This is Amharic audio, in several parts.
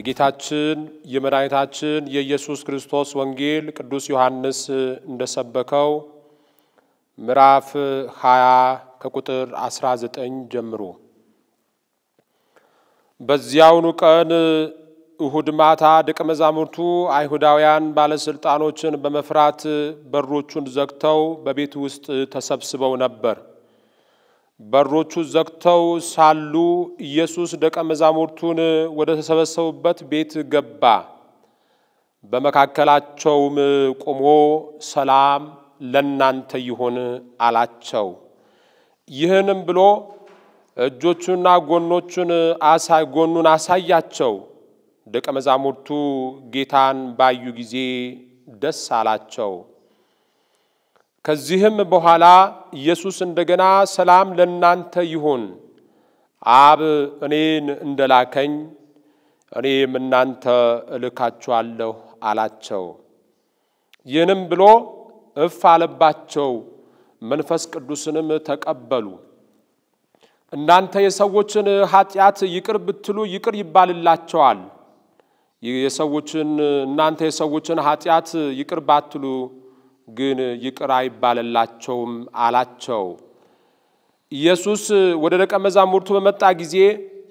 የጌታችን የመድኃኒታችን የኢየሱስ ክርስቶስ ወንጌል ቅዱስ ዮሐንስ እንደሰበከው ምዕራፍ 20 ከቁጥር 19 ጀምሮ በዚያውኑ ቀን እሁድ ማታ ደቀ መዛሙርቱ አይሁዳውያን ባለስልጣኖችን በመፍራት በሮቹን ዘግተው በቤት ውስጥ ተሰብስበው ነበር። በሮቹ ዘግተው ሳሉ ኢየሱስ ደቀ መዛሙርቱን ወደ ተሰበሰቡበት ቤት ገባ። በመካከላቸውም ቆሞ ሰላም ለናንተ ይሁን አላቸው። ይህንም ብሎ እጆቹና ጎኑን አሳያቸው። ደቀ መዛሙርቱ ጌታን ባዩ ጊዜ ደስ አላቸው። ከዚህም በኋላ ኢየሱስ እንደገና ሰላም ለናንተ ይሁን፣ አብ እኔን እንደላከኝ እኔም እናንተ እልካችኋለሁ አላቸው። ይህንም ብሎ እፍ አለባቸው፣ መንፈስ ቅዱስንም ተቀበሉ። እናንተ የሰዎችን ኃጢአት ይቅር ብትሉ ይቅር ይባልላቸዋል፣ እናንተ የሰዎችን ኃጢአት ይቅር ባትሉ ግን ይቅር አይባልላቸውም አላቸው። ኢየሱስ ወደ ደቀ መዛሙርቱ በመጣ ጊዜ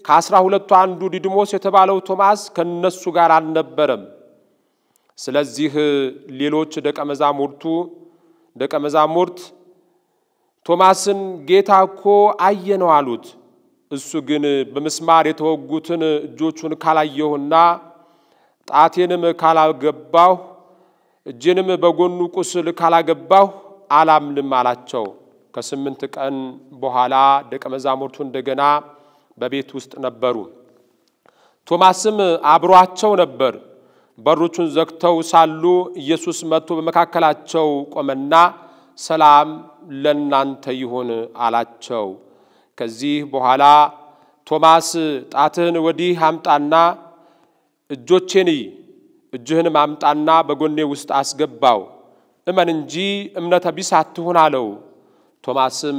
ከ12 አንዱ ዲድሞስ የተባለው ቶማስ ከነሱ ጋር አልነበረም። ስለዚህ ሌሎች ደቀ መዛሙርት ቶማስን ጌታ እኮ አየነው አሉት። እሱ ግን በመስማር የተወጉትን እጆቹን ካላየሁና ጣቴንም ካላገባሁ እጄንም በጎኑ ቁስል ካላገባሁ አላምንም አላቸው። ከ8 ቀን በኋላ ደቀ መዛሙርቱ እንደገና በቤት ውስጥ ነበሩ። ቶማስም አብሯቸው ነበር። በሮቹን ዘግተው ሳሉ ኢየሱስ መጥቶ በመካከላቸው ቆመና ሰላም ለናንተ ይሁን አላቸው። ከዚህ በኋላ ቶማስ ጣትህን ወዲህ አምጣና እጆቼን እጅህን አምጣና በጎኔ ውስጥ አስገባው፣ እመን እንጂ እምነተ ቢስ አትሁን አለው። ቶማስም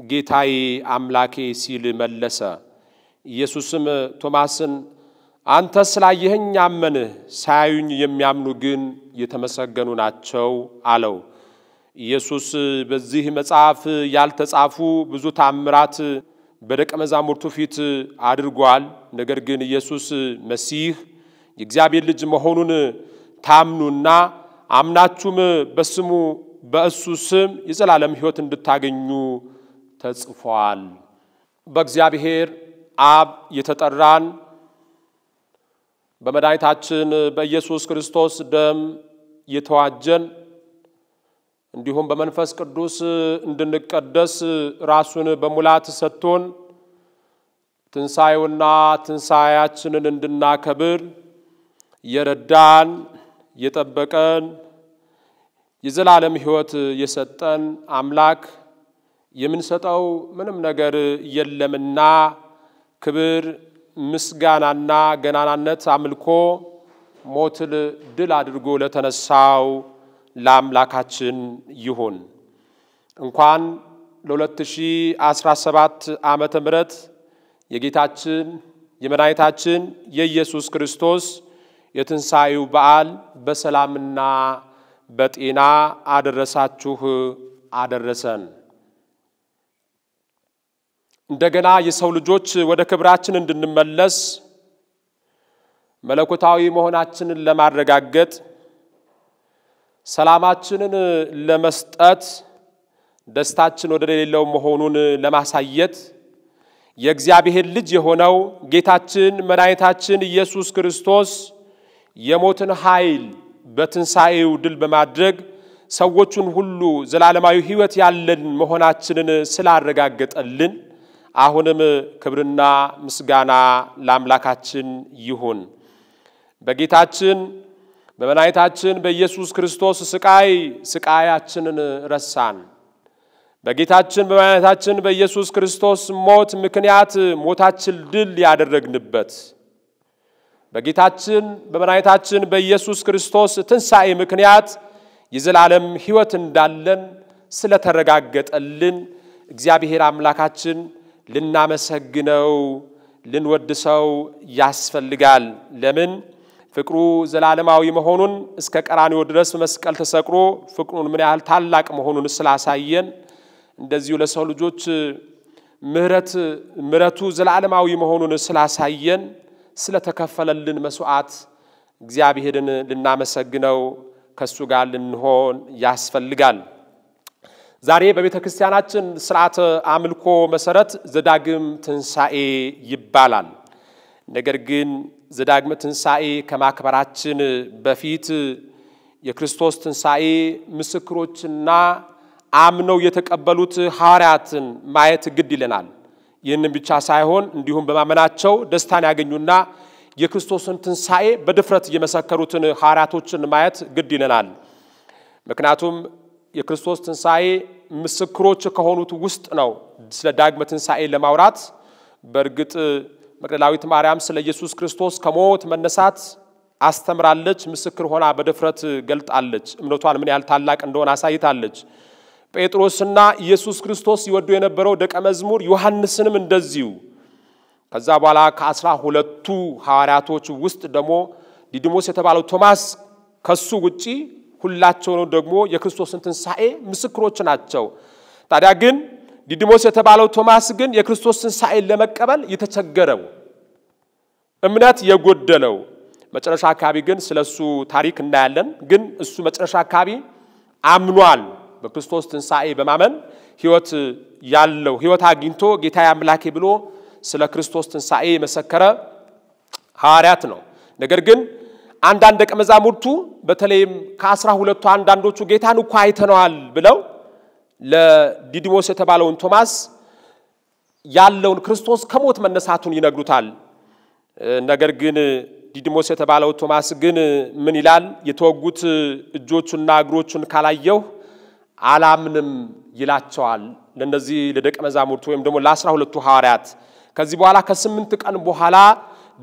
ጌታዬ አምላኬ ሲል መለሰ። ኢየሱስም ቶማስን አንተ ስላየኸኝ አመንህ፣ ሳያዩኝ የሚያምኑ ግን የተመሰገኑ ናቸው አለው። ኢየሱስ በዚህ መጽሐፍ ያልተጻፉ ብዙ ተአምራት በደቀ መዛሙርቱ ፊት አድርጓል። ነገር ግን ኢየሱስ መሲህ የእግዚአብሔር ልጅ መሆኑን ታምኑና አምናችሁም በእሱ ስም የዘላለም ሕይወት እንድታገኙ ተጽፏል። በእግዚአብሔር አብ የተጠራን በመድኃኒታችን በኢየሱስ ክርስቶስ ደም የተዋጀን እንዲሁም በመንፈስ ቅዱስ እንድንቀደስ ራሱን በሙላት ሰጥቶን ትንሣኤውና ትንሣኤያችንን እንድናከብር የረዳን የጠበቀን የዘላለም ሕይወት የሰጠን አምላክ የምንሰጠው ምንም ነገር የለምና ክብር ምስጋናና ገናናነት አምልኮ ሞትን ድል አድርጎ ለተነሳው ለአምላካችን ይሁን። እንኳን ለ2017 ዓመተ ምህረት የጌታችን የመድኃኒታችን የኢየሱስ ክርስቶስ የትንሣኤው በዓል በሰላምና በጤና አደረሳችሁ አደረሰን። እንደገና የሰው ልጆች ወደ ክብራችን እንድንመለስ መለኮታዊ መሆናችንን ለማረጋገጥ ሰላማችንን ለመስጠት ደስታችን ወደ ሌላው መሆኑን ለማሳየት የእግዚአብሔር ልጅ የሆነው ጌታችን መድኃኒታችን ኢየሱስ ክርስቶስ የሞትን ኃይል በትንሣኤው ድል በማድረግ ሰዎችን ሁሉ ዘላለማዊ ሕይወት ያለን መሆናችንን ስላረጋገጠልን አሁንም ክብርና ምስጋና ለአምላካችን ይሁን። በጌታችን በመድኃኒታችን በኢየሱስ ክርስቶስ ስቃያችንን ረሳን። በጌታችን በመድኃኒታችን በኢየሱስ ክርስቶስ ሞት ምክንያት ሞታችን ድል ያደረግንበት በጌታችን በመድኃኒታችን በኢየሱስ ክርስቶስ ትንሣኤ ምክንያት የዘላለም ሕይወት እንዳለን ስለተረጋገጠልን እግዚአብሔር አምላካችን ልናመሰግነው ልንወድሰው ያስፈልጋል። ለምን? ፍቅሩ ዘላለማዊ መሆኑን እስከ ቀራንዮ ድረስ መስቀል ተሰቅሎ ፍቅሩን ምን ያህል ታላቅ መሆኑን ስላሳየን እንደዚሁ ለሰው ልጆች ምሕረቱ ዘላለማዊ መሆኑን ስላሳየን ስለተከፈለልን መስዋዕት እግዚአብሔርን ልናመሰግነው ከሱ ጋር ልንሆን ያስፈልጋል። ዛሬ በቤተክርስቲያናችን ሥርዓተ አምልኮ መሰረት ዘዳግም ትንሣኤ ይባላል። ነገር ግን ዘዳግም ትንሣኤ ከማክበራችን በፊት የክርስቶስ ትንሣኤ ምስክሮችና አምነው የተቀበሉት ሐዋርያትን ማየት ግድ ይለናል። ይህንን ብቻ ሳይሆን እንዲሁም በማመናቸው ደስታን ያገኙና የክርስቶስን ትንሣኤ በድፍረት የመሰከሩትን ሐዋርያቶችን ማየት ግድ ይለናል። ምክንያቱም የክርስቶስ ትንሣኤ ምስክሮች ከሆኑት ውስጥ ነው ስለ ዳግመ ትንሣኤ ለማውራት። በእርግጥ መግደላዊት ማርያም ስለ ኢየሱስ ክርስቶስ ከሞት መነሳት አስተምራለች፣ ምስክር ሆና በድፍረት ገልጣለች። እምነቷን ምን ያህል ታላቅ እንደሆነ አሳይታለች። ጴጥሮስና ኢየሱስ ክርስቶስ ይወዱ የነበረው ደቀ መዝሙር ዮሐንስንም እንደዚሁ። ከዛ በኋላ ከ12ቱ ሐዋርያቶች ውስጥ ደግሞ ዲዲሞስ የተባለው ቶማስ ከሱ ውጪ ሁላቸው ደግሞ የክርስቶስን ትንሣኤ ምስክሮች ናቸው። ታዲያ ግን ዲዲሞስ የተባለው ቶማስ ግን የክርስቶስ ትንሣኤ ለመቀበል የተቸገረው እምነት የጎደለው መጨረሻ አካባቢ ግን ስለሱ ታሪክ እናያለን። ግን እሱ መጨረሻ አካባቢ አምኗል። በክርስቶስ ትንሣኤ በማመን ሕይወት ያለው ሕይወት አግኝቶ ጌታዬ አምላኬ ብሎ ስለ ክርስቶስ ትንሣኤ መሰከረ ሐዋርያት ነው። ነገር ግን አንዳንድ ደቀ መዛሙርቱ በተለይም ከ12ቱ አንዳንዶቹ ጌታን እኮ አይተነዋል ብለው ለዲዲሞስ የተባለውን ቶማስ ያለውን ክርስቶስ ከሞት መነሳቱን ይነግሩታል። ነገር ግን ዲዲሞስ የተባለው ቶማስ ግን ምን ይላል? የተወጉት እጆቹና እግሮቹን ካላየው አላምንም ይላቸዋል ለነዚህ ለደቀ መዛሙርቱ ወይም ደግሞ ለ12ቱ ሐዋርያት። ከዚህ በኋላ ከ8 ቀን በኋላ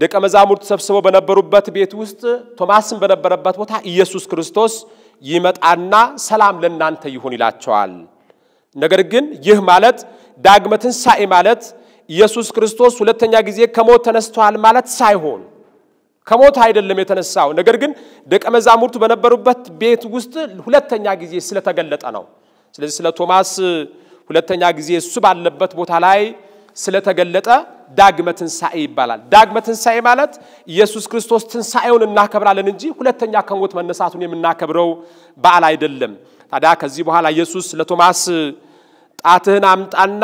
ደቀ መዛሙርት ተሰብስበው በነበሩበት ቤት ውስጥ ቶማስን በነበረበት ቦታ ኢየሱስ ክርስቶስ ይመጣና ሰላም ለእናንተ ይሁን ይላቸዋል። ነገር ግን ይህ ማለት ዳግመ ትንሣኤ ማለት ኢየሱስ ክርስቶስ ሁለተኛ ጊዜ ከሞት ተነስቷል ማለት ሳይሆን ከሞት አይደለም የተነሳው። ነገር ግን ደቀ መዛሙርቱ በነበሩበት ቤት ውስጥ ሁለተኛ ጊዜ ስለተገለጠ ነው። ስለዚህ ስለ ቶማስ ሁለተኛ ጊዜ እሱ ባለበት ቦታ ላይ ስለተገለጠ ዳግመ ትንሣኤ ይባላል። ዳግመ ትንሣኤ ማለት ኢየሱስ ክርስቶስ ትንሣኤውን እናከብራለን እንጂ ሁለተኛ ከሞት መነሳቱን የምናከብረው በዓል አይደለም። ታዲያ ከዚህ በኋላ ኢየሱስ ለቶማስ ጣትህን አምጣና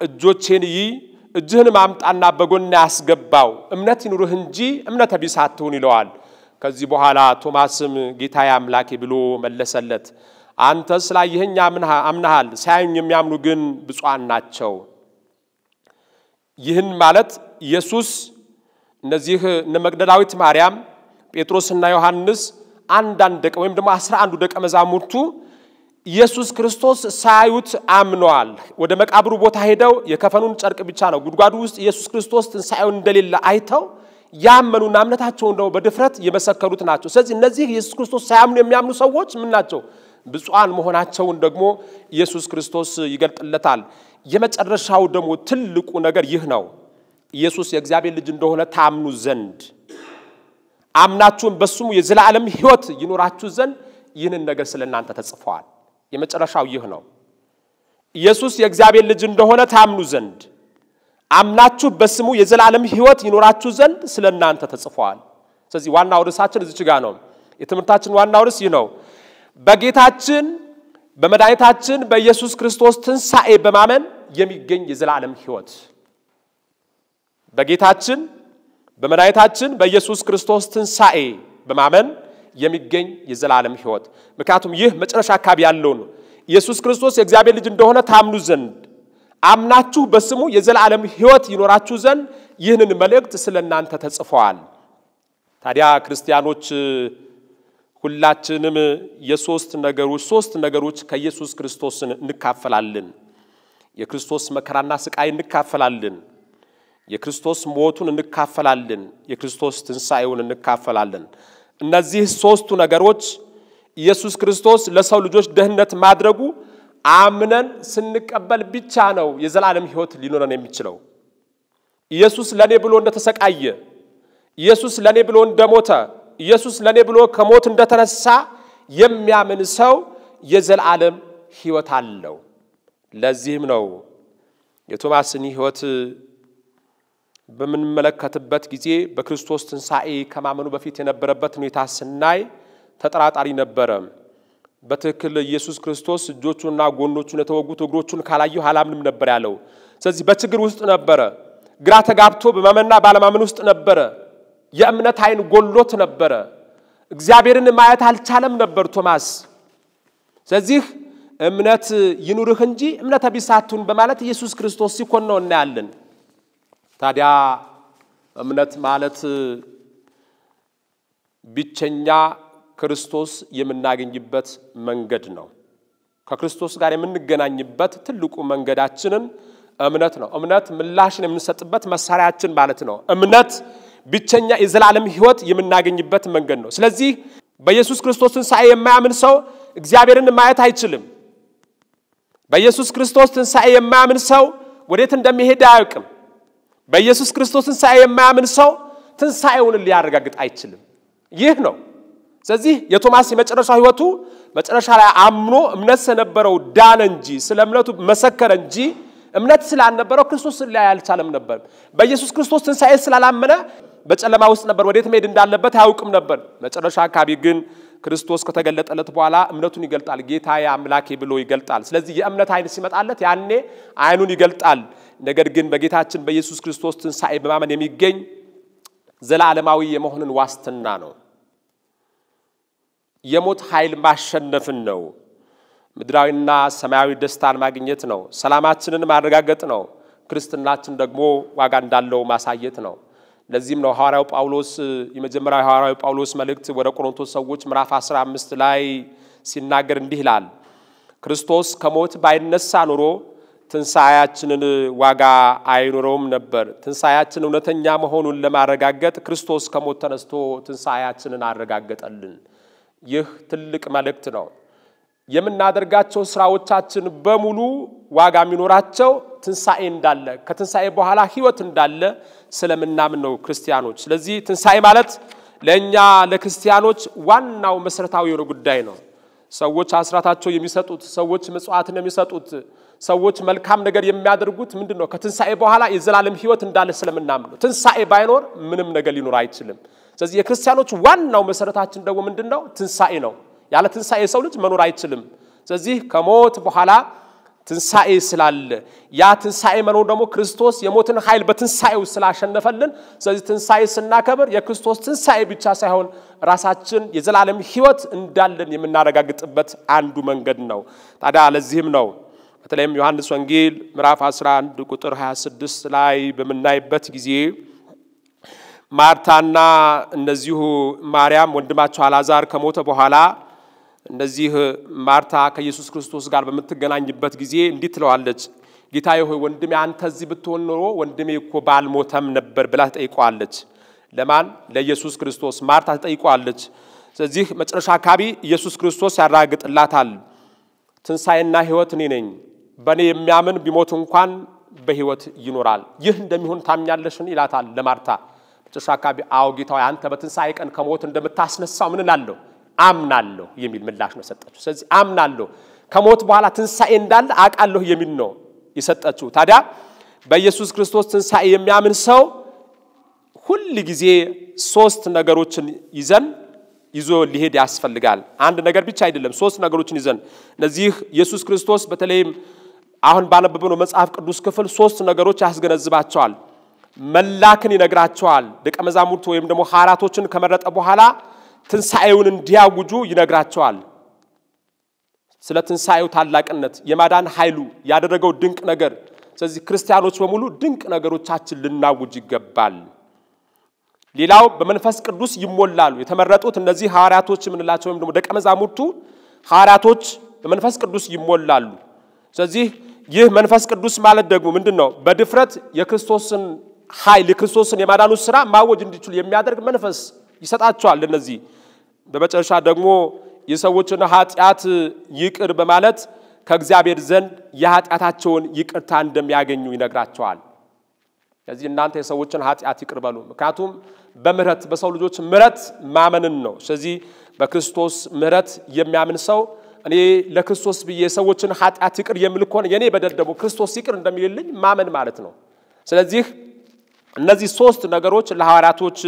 እጆቼን እጅህን አምጣና በጎን ያስገባው እምነት ይኑርህ እንጂ እምነተ ቢስ አትሁን ይለዋል። ከዚህ በኋላ ቶማስም ጌታዬ አምላኬ ብሎ መለሰለት። አንተ ስላየኸኝ አምነሃል፣ ሳያዩኝ የሚያምኑ ግን ብፁዓን ናቸው። ይህን ማለት ኢየሱስ እነዚህ እነ መግደላዊት ማርያም፣ ጴጥሮስና ዮሐንስ አንዳንድ ደቀ ወይም ደግሞ 11 ደቀ መዛሙርቱ ኢየሱስ ክርስቶስ ሳያዩት አምነዋል። ወደ መቃብሩ ቦታ ሄደው የከፈኑን ጨርቅ ብቻ ነው ጉድጓዱ ውስጥ ኢየሱስ ክርስቶስ ትንሣኤውን እንደሌለ አይተው ያመኑና እምነታቸውን ደግሞ በድፍረት የመሰከሩት ናቸው። ስለዚህ እነዚህ ኢየሱስ ክርስቶስ ሳያምኑ የሚያምኑ ሰዎች ምን ናቸው? ብፁዓን መሆናቸውን ደግሞ ኢየሱስ ክርስቶስ ይገልጥለታል። የመጨረሻው ደግሞ ትልቁ ነገር ይህ ነው። ኢየሱስ የእግዚአብሔር ልጅ እንደሆነ ታምኑ ዘንድ አምናችሁም በስሙ የዘላለም ሕይወት ይኖራችሁ ዘንድ ይህንን ነገር ስለናንተ ተጽፏል። የመጨረሻው ይህ ነው። ኢየሱስ የእግዚአብሔር ልጅ እንደሆነ ታምኑ ዘንድ አምናችሁ በስሙ የዘላለም ሕይወት ይኖራችሁ ዘንድ ስለናንተ ተጽፏል። ስለዚህ ዋናው ርዕሳችን እዚህ ጋር ነው። የትምህርታችን ዋናው ርዕስ ይህ ነው። በጌታችን በመድኃኒታችን በኢየሱስ ክርስቶስ ትንሣኤ በማመን የሚገኝ የዘላለም ሕይወት። በጌታችን በመድኃኒታችን በኢየሱስ ክርስቶስ ትንሣኤ በማመን የሚገኝ የዘላለም ሕይወት። ምክንያቱም ይህ መጨረሻ አካባቢ ያለው ነው። ኢየሱስ ክርስቶስ የእግዚአብሔር ልጅ እንደሆነ ታምኑ ዘንድ አምናችሁ በስሙ የዘላለም ሕይወት ይኖራችሁ ዘንድ ይህንን መልእክት ስለናንተ ተጽፏል። ታዲያ ክርስቲያኖች ሁላችንም ሶስት ነገሮች ከኢየሱስ ክርስቶስ እንካፈላለን። የክርስቶስ መከራና ስቃይ እንካፈላለን፣ የክርስቶስ ሞቱን እንካፈላለን፣ የክርስቶስ ትንሣኤውን እንካፈላለን። እነዚህ ሶስቱ ነገሮች ኢየሱስ ክርስቶስ ለሰው ልጆች ደህንነት ማድረጉ አምነን ስንቀበል ብቻ ነው የዘላለም ሕይወት ሊኖረን የሚችለው። ኢየሱስ ለኔ ብሎ እንደተሰቃየ ኢየሱስ ለኔ ብሎ እንደሞተ ኢየሱስ ለኔ ብሎ ከሞት እንደተነሳ የሚያምን ሰው የዘላለም ሕይወት አለው ለዚህም ነው የቶማስን ሕይወት በመንመለከትበት ጊዜ በክርስቶስ ትንሣኤ ከማመኑ በፊት የነበረበት ሁኔታ ስናይ ተጠራጣሪ ነበረ በትክክል ኢየሱስ ክርስቶስ እጆቹና ጎኖቹን የተወጉት እግሮቹን ካላየሁ አላምንም ነበር ያለው ስለዚህ በችግር ውስጥ ነበረ ግራ ተጋብቶ በማመንና ባለማመን ውስጥ ነበረ የእምነት አይን ጎሎት ነበረ እግዚአብሔርን ማየት አልቻለም ነበር ቶማስ ስለዚህ እምነት ይኑርህ እንጂ እምነት ቢሳቱን በማለት ኢየሱስ ክርስቶስ ሲኮነው እናያለን ታዲያ እምነት ማለት ብቸኛ ክርስቶስ የምናገኝበት መንገድ ነው ከክርስቶስ ጋር የምንገናኝበት ትልቁ መንገዳችንን እምነት ነው እምነት ምላሽን የምንሰጥበት መሳሪያችን ማለት ነው እምነት ብቸኛ የዘላለም ሕይወት የምናገኝበት መንገድ ነው ስለዚህ በኢየሱስ ክርስቶስ ትንሣኤ የማያምን ሰው እግዚአብሔርን ማየት አይችልም በኢየሱስ ክርስቶስ ትንሣኤ የማያምን ሰው ወዴት እንደሚሄድ አያውቅም በኢየሱስ ክርስቶስ ትንሣኤ የማያምን ሰው ትንሣኤውን ሊያረጋግጥ አይችልም ይህ ነው ስለዚህ የቶማስ የመጨረሻው ሕይወቱ መጨረሻ ላይ አምኖ እምነት ስለነበረው ዳነ እንጂ ስለ እምነቱ መሰከረ እንጂ እምነት ስላልነበረው ክርስቶስን ሊያይ አልቻለም ነበር በኢየሱስ ክርስቶስ ትንሣኤ ስላላመነ በጨለማ ውስጥ ነበር ወዴት መሄድ እንዳለበት አያውቅም ነበር መጨረሻ አካባቢ ግን ክርስቶስ ከተገለጠለት በኋላ እምነቱን ይገልጣል ጌታዬ አምላኬ ብሎ ይገልጣል ስለዚህ የእምነት አይን ሲመጣለት ያኔ አይኑን ይገልጣል ነገር ግን በጌታችን በኢየሱስ ክርስቶስ ትንሣኤ በማመን የሚገኝ ዘላለማዊ የመሆንን ዋስትና ነው የሞት ኃይል ማሸነፍን ነው ምድራዊና ሰማያዊ ደስታን ማግኘት ነው ሰላማችንን ማረጋገጥ ነው ክርስትናችን ደግሞ ዋጋ እንዳለው ማሳየት ነው ለዚህም ነው ሐዋርያው ጳውሎስ የመጀመሪያው ሐዋርያው ጳውሎስ መልእክት ወደ ቆሮንቶስ ሰዎች ምዕራፍ 15 ላይ ሲናገር እንዲህ ይላል ክርስቶስ ከሞት ባይነሳ ኑሮ ትንሣኤያችንን ዋጋ አይኖረውም ነበር ትንሣኤያችን እውነተኛ መሆኑን ለማረጋገጥ ክርስቶስ ከሞት ተነስቶ ትንሣኤያችንን አረጋገጠልን ይህ ትልቅ መልእክት ነው የምናደርጋቸው ስራዎቻችን በሙሉ ዋጋ የሚኖራቸው ትንሣኤ እንዳለ ከትንሣኤ በኋላ ሕይወት እንዳለ ስለምናምን ነው ክርስቲያኖች ስለዚህ ትንሣኤ ማለት ለኛ ለክርስቲያኖች ዋናው መሰረታዊ የሆነ ጉዳይ ነው ሰዎች አስራታቸው የሚሰጡት ሰዎች መጽዋዕትን የሚሰጡት ሰዎች መልካም ነገር የሚያደርጉት ምንድነው ከትንሣኤ በኋላ የዘላለም ሕይወት እንዳለ ስለምናምን ነው ትንሣኤ ባይኖር ምንም ነገር ሊኖር አይችልም ስለዚህ የክርስቲያኖች ዋናው መሰረታችን ደግሞ ምንድነው ትንሣኤ ነው ያለ ትንሣኤ ሰው ልጅ መኖር አይችልም ስለዚህ ከሞት በኋላ ትንሣኤ ስላለ ያ ትንሣኤ መኖር ደግሞ ክርስቶስ የሞትን ኃይል በትንሣኤው ስላሸነፈልን ስለዚህ ትንሣኤ ስናከብር የክርስቶስ ትንሣኤ ብቻ ሳይሆን ራሳችን የዘላለም ሕይወት እንዳለን የምናረጋግጥበት አንዱ መንገድ ነው ታዲያ ለዚህም ነው በተለይም ዮሐንስ ወንጌል ምዕራፍ 11 ቁጥር 26 ላይ በመናይበት ጊዜ ማርታና እነዚሁ ማርያም ወንድማቸው አልዓዛር ከሞተ በኋላ እነዚህ ማርታ ከኢየሱስ ክርስቶስ ጋር በመተገናኝበት ጊዜ እንዲህ ትለዋለች ጌታዬ ሆይ ወንድሜ አንተ እዚህ ብትሆን ኖሮ ወንድሜ እኮ ባልሞተም ነበር ብላ ተጠይቀዋለች ለማን ለኢየሱስ ክርስቶስ ማርታ ተጠይቀዋለች ስለዚህ መጨረሻ አካባቢ ኢየሱስ ክርስቶስ ያረጋግጥላታል ትንሣኤና ሕይወት እኔ ነኝ በእኔ የሚያምን ቢሞት እንኳን በሕይወት ይኖራል ይህ እንደሚሆን ታምኛለሽን ይላታል ለማርታ መጨረሻ አካባቢ አዎ ጌታዬ አንተ በትንሣኤ ቀን ከሞት እንደምታስነሳው ምን እላለሁ አምናለሁ የሚል ምላሽ ነው ሰጠችው ስለዚህ አምናለሁ ከሞት በኋላ ትንሣኤ እንዳለ አቃለሁ የሚል ነው የሰጠችው ታዲያ በኢየሱስ ክርስቶስ ትንሣኤ የሚያምን ሰው ሁሉ ጊዜ ሶስት ነገሮችን ይዞ ሊሄድ ያስፈልጋል አንድ ነገር ብቻ አይደለም ሶስት ነገሮችን ይዘን ለዚህ ኢየሱስ ክርስቶስ በተለይም አሁን ባነበብነው መጽሐፍ ቅዱስ ክፍል ሶስት ነገሮች ያስገነዝባቸዋል መላክን ይነግራቸዋል ደቀ መዛሙርቱ ወይም ደግሞ ሐዋርያቶችን ከመረጠ በኋላ ትንሣኤውን እንዲያውጁ ይነግራቸዋል ስለ ትንሣኤው ታላቅነት የማዳን ኃይሉ ያደረገው ድንቅ ነገር ስለዚህ ክርስቲያኖች በሙሉ ድንቅ ነገሮቻችን ልናውጅ ይገባል ሌላው በመንፈስ ቅዱስ ይሞላሉ የተመረጡት እነዚህ ሐዋርያቶች ምንላቸው ወይም ደግሞ ደቀ መዛሙርቱ ሐዋርያቶች በመንፈስ ቅዱስ ይሞላሉ ስለዚህ ይህ መንፈስ ቅዱስ ማለት ደግሞ ምንድነው በድፍረት የክርስቶስን ኃይል የክርስቶስን የማዳኑ ሥራ ማወጅ እንዲችሉ የሚያደርግ መንፈስ ይሰጣቸዋል ለነዚህ በመጨረሻ ደግሞ የሰዎችን ኃጢአት ይቅር በማለት ከእግዚአብሔር ዘንድ የኃጢአታቸውን ይቅርታ እንደሚያገኙ ይነግራቸዋል ስለዚህ እናንተ የሰዎችን ኃጢአት ይቅር በሉ ምክንያቱም በምህረት በሰው ልጆች ምህረት ማመንን ነው ስለዚህ በክርስቶስ ምህረት የሚያምን ሰው እኔ ለክርስቶስ ብዬ የሰዎችን ኃጢአት ይቅር የሚል ከሆነ የኔ በደል ደግሞ ክርስቶስ ይቅር እንደሚልልኝ ማመን ማለት ነው ስለዚህ እነዚህ ሶስት ነገሮች ለሐዋርያቶች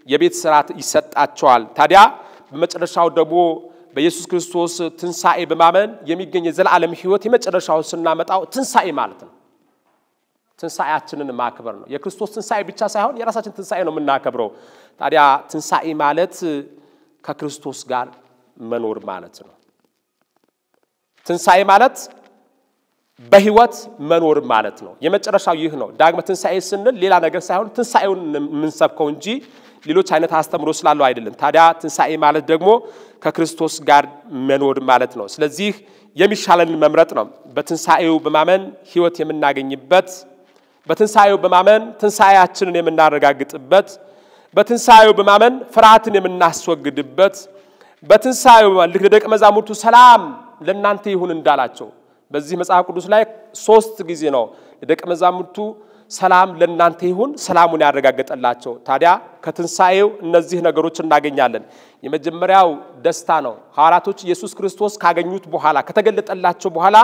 የቤት ሥራ ይሰጣቸዋል ታዲያ በመጨረሻው ደግሞ በኢየሱስ ክርስቶስ ትንሳኤ በማመን የሚገኝ የዘላለም ሕይወት የመጨረሻው ስናመጣው ትንሳኤ ማለት ነው ትንሳኤያችንን ማክበር ነው የክርስቶስ ትንሳኤ ብቻ ሳይሆን የራሳችን ትንሳኤ ነው የምናከብረው ታዲያ ትንሳኤ ማለት ከክርስቶስ ጋር መኖር ማለት ነው ትንሳኤ ማለት በህይወት መኖር ማለት ነው የመጨረሻው ይህ ነው ዳግመ ትንሳኤ ስንል ሌላ ነገር ሳይሆን ትንሳኤውን ምንሰብከው እንጂ ሌሎች አይነት አስተምሮ ስላለው አይደለም ታዲያ ትንሳኤ ማለት ደግሞ ከክርስቶስ ጋር መኖር ማለት ነው ስለዚህ የሚሻለን መምረጥ ነው በትንሳኤው በማመን ህይወት የምናገኝበት በትንሳኤው በማመን ትንሳኤያችንን የምናረጋግጥበት በትንሳኤው በማመን ፍርሃትን የምናስወግድበት በትንሳኤው ለደቀ መዛሙርቱ ሰላም ለእናንተ ይሁን እንዳላቸው በዚህ መጽሐፍ ቅዱስ ላይ 3 ጊዜ ነው ለደቀ መዛሙርቱ ሰላም ለእናንተ ይሁን ሰላሙን ያረጋግጠላቸው ታዲያ ከትንሳኤው እነዚህ ነገሮች እናገኛለን የመጀመሪያው ደስታ ነው ሐዋርያቶች ኢየሱስ ክርስቶስ ካገኙት በኋላ ከተገለጠላቸው በኋላ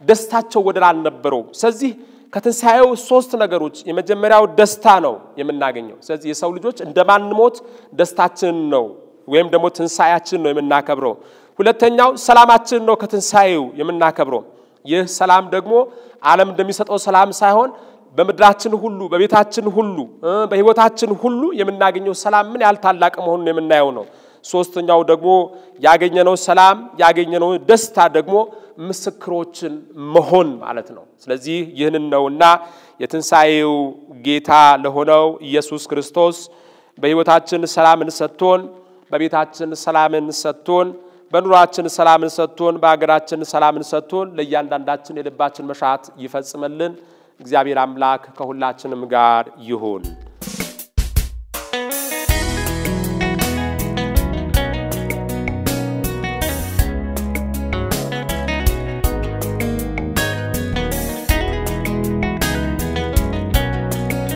ደስታቸው ወደር አልነበረው ስለዚህ ከትንሳኤው 3 ነገሮች የመጀመሪያው ደስታ ነው የምናገኘው ስለዚህ የሰው ልጆች እንደማንሞት ደስታችን ነው ወይም ደግሞ ትንሳኤያችን ነው የምናከብረው ሁለተኛው ሰላማችን ነው ከትንሳኤው የምናከብረው ይህ ሰላም ደግሞ ዓለም እንደሚሰጠው ሰላም ሳይሆን በመድራችን ሁሉ በቤታችን ሁሉ በህይወታችን ሁሉ የምናገኘው ሰላም ምን ያህል ታላቅ መሆኑን የምናየው ነው ሶስተኛው ደግሞ ያገኘነው ሰላም ያገኘነው ደስታ ደግሞ ምስክሮችን መሆን ማለት ነው ስለዚህ ይህንን ነውና የትንሳኤው ጌታ ለሆነው ኢየሱስ ክርስቶስ በህይወታችን ሰላምን ሰጥቶን በቤታችን ሰላምን ሰጥቶን በኑራችን ሰላምን ሰጥቶን በአገራችን ሰላምን ሰጥቶን ለእያንዳንዳችን የልባችን መሻት ይፈጽምልን እግዚአብሔር አምላክ ከሁላችንም ጋር ይሁን